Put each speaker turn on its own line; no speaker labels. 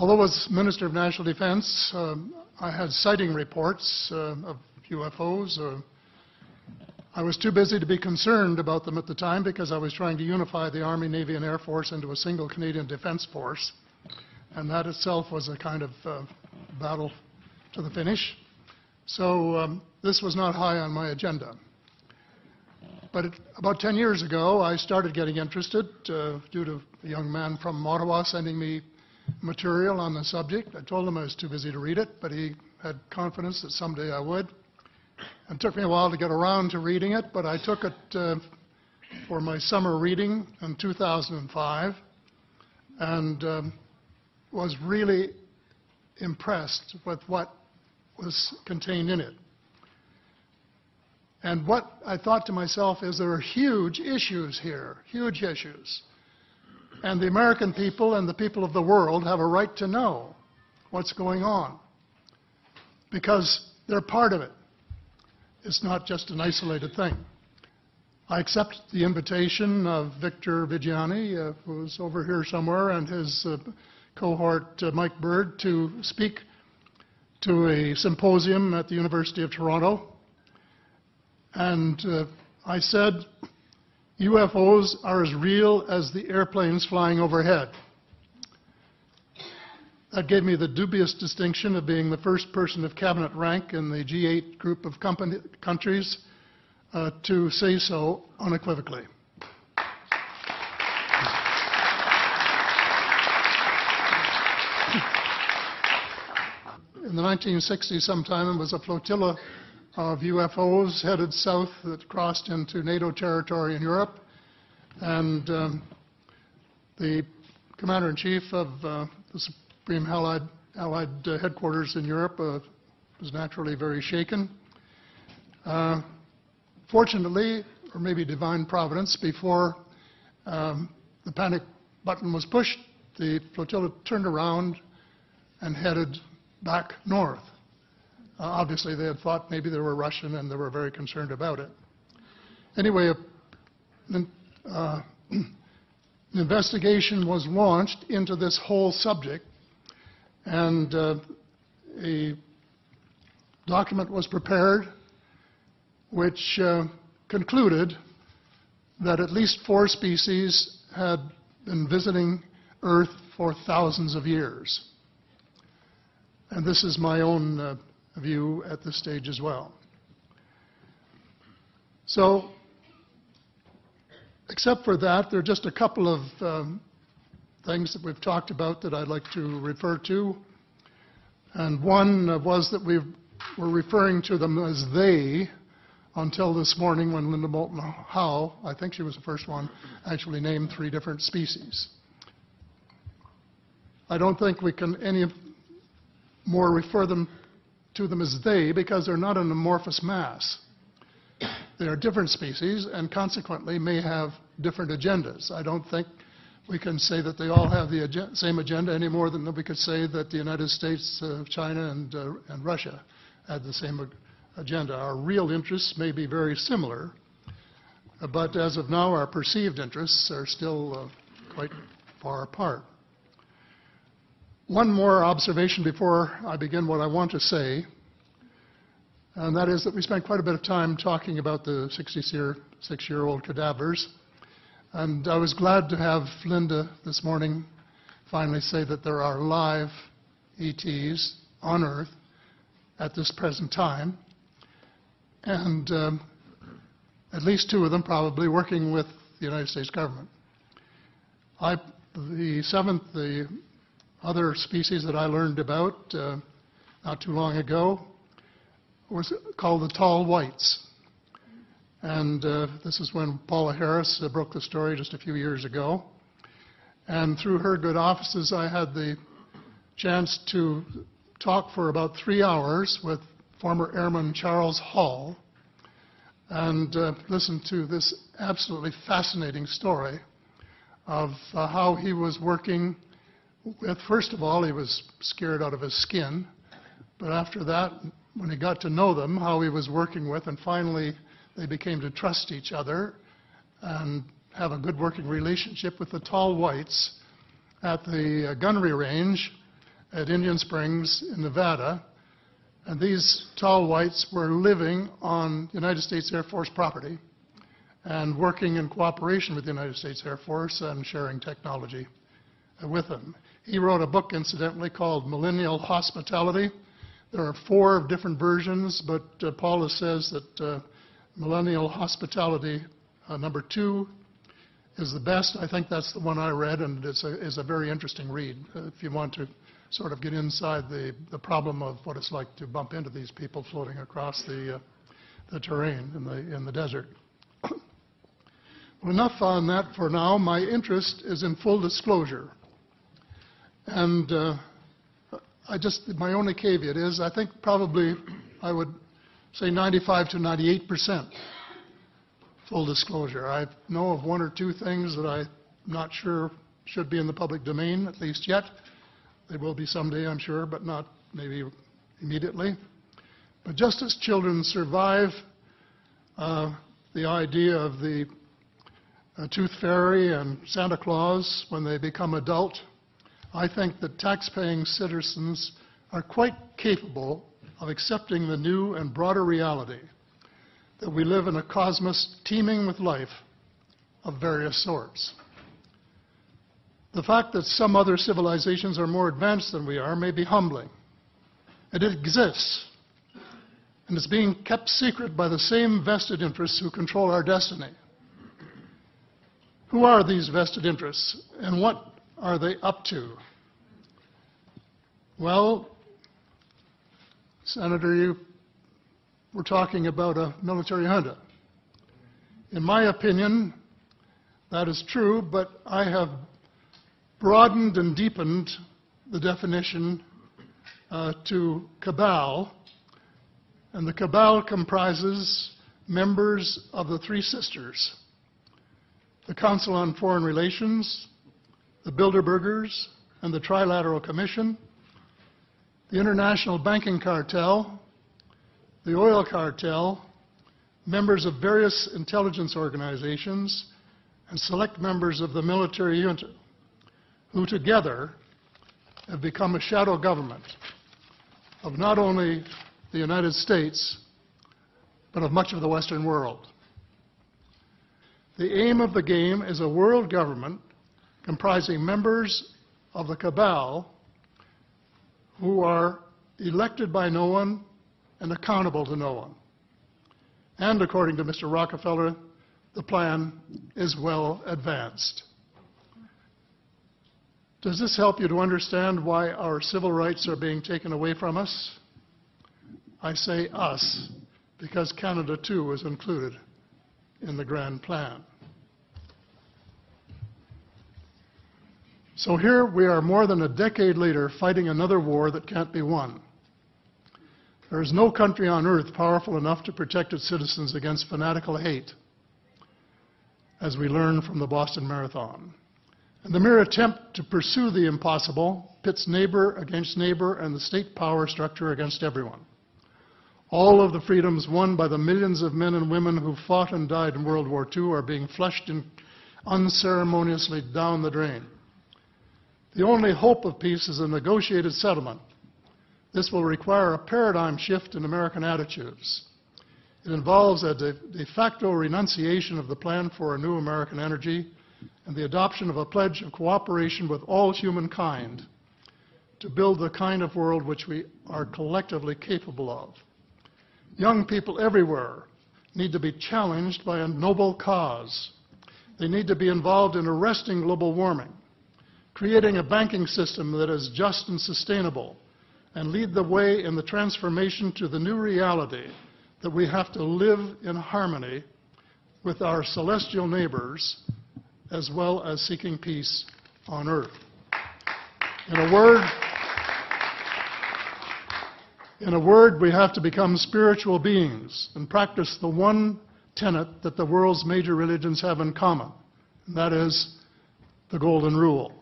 Although as Minister of National Defense, I had sighting reports of UFOs. I was too busy to be concerned about them at the time because I was trying to unify the Army, Navy, and Air Force into a single Canadian Defence Force. And that itself was a kind of battle to the finish. So this was not high on my agenda. But about 10 years ago, I started getting interested due to a young man from Ottawa sending me material on the subject. I told him I was too busy to read it, but he had confidence that someday I would. It took me a while to get around to reading it, but I took it for my summer reading in 2005 and was really impressed with what was contained in it. And what I thought to myself is there are huge issues here, huge issues. And the American people and the people of the world have a right to know what's going on because they're part of it. It's not just an isolated thing. I accept the invitation of Victor Vigiani, who's over here somewhere, and his cohort, Mike Bird, to speak to a symposium at the University of Toronto. And I said, UFOs are as real as the airplanes flying overhead. That gave me the dubious distinction of being the first person of cabinet rank in the G8 group of countries to say so unequivocally. In the 1960s sometime, it was a flotilla of UFOs headed south that crossed into NATO territory in Europe. And the commander-in-chief of the Supreme Allied headquarters in Europe was naturally very shaken. Fortunately, or maybe divine providence, before the panic button was pushed, the flotilla turned around and headed back north. Obviously, they had thought maybe they were Russian and they were very concerned about it. Anyway, an investigation was launched into this whole subject, and a document was prepared which concluded that at least 4 species had been visiting Earth for thousands of years. And this is my own view at this stage as well. So, except for that, there are just a couple of things that we've talked about that I'd like to refer to. And one was that we were referring to them as they until this morning when Linda Moulton Howe, I think she was the first one, actually named 3 different species. I don't think we can any more refer to them as they because they're not an amorphous mass. They are different species and consequently may have different agendas. I don't think we can say that they all have the same agenda any more than we could say that the United States, China, and Russia had the same agenda. Our real interests may be very similar, but as of now, our perceived interests are still quite far apart. One more observation before I begin what I want to say, and that is that we spent quite a bit of time talking about the 66-year-old cadavers, and I was glad to have Linda this morning finally say that there are live ETs on Earth at this present time, and at least 2 of them probably working with the United States government. The other species that I learned about not too long ago was called the tall whites. And this is when Paula Harris broke the story just a few years ago. And through her good offices, I had the chance to talk for about 3 hours with former Airman Charles Hall and listen to this absolutely fascinating story of how he was working with, first of all, he was scared out of his skin, but after that, when he got to know them, how he was working with, and finally they became to trust each other and have a good working relationship with the tall whites at the gunnery range at Indian Springs in Nevada, and these tall whites were living on United States Air Force property and working in cooperation with the United States Air Force and sharing technology with them. He wrote a book, incidentally, called Millennial Hospitality. There are 4 different versions, but Paula says that Millennial Hospitality number 2 is the best. I think that's the one I read, and it's a very interesting read if you want to sort of get inside the problem of what it's like to bump into these people floating across the terrain in the desert. Well, enough on that for now. My interest is in full disclosure. And my only caveat is I think probably I would say 95 to 98% full disclosure. I know of 1 or 2 things that I'm not sure should be in the public domain, at least yet. They will be someday, I'm sure, but not maybe immediately. But just as children survive the idea of the Tooth Fairy and Santa Claus when they become adult, I think that tax-paying citizens are quite capable of accepting the new and broader reality that we live in a cosmos teeming with life of various sorts. The fact that some other civilizations are more advanced than we are may be humbling. It exists, and it's being kept secret by the same vested interests who control our destiny. Who are these vested interests, and what are they up to? Well, Senator, you were talking about a military junta. In my opinion, that is true, but I have broadened and deepened the definition to cabal, and the cabal comprises members of the 3 sisters: the Council on Foreign Relations, the Bilderbergers, and the Trilateral Commission, the International Banking Cartel, the Oil Cartel, members of various intelligence organizations, and select members of the military junta, who together have become a shadow government of not only the United States, but of much of the Western world. The aim of the game is a world government comprising members of the cabal who are elected by no one and accountable to no one. And according to Mr. Rockefeller, the plan is well advanced. Does this help you to understand why our civil rights are being taken away from us? I say us, because Canada too was included in the grand plan. So here we are more than a decade later fighting another war that can't be won. There is no country on earth powerful enough to protect its citizens against fanatical hate, as we learned from the Boston Marathon. And the mere attempt to pursue the impossible pits neighbor against neighbor and the state power structure against everyone. All of the freedoms won by the millions of men and women who fought and died in World War II are being flushed unceremoniously down the drain. The only hope of peace is a negotiated settlement. This will require a paradigm shift in American attitudes. It involves a de facto renunciation of the plan for a new American energy and the adoption of a pledge of cooperation with all humankind to build the kind of world which we are collectively capable of. Young people everywhere need to be challenged by a noble cause. They need to be involved in arresting global warming, creating a banking system that is just and sustainable, and lead the way in the transformation to the new reality that we have to live in harmony with our celestial neighbors, as well as seeking peace on earth. In a word, we have to become spiritual beings and practice the one tenet that the world's major religions have in common, and that is the Golden Rule.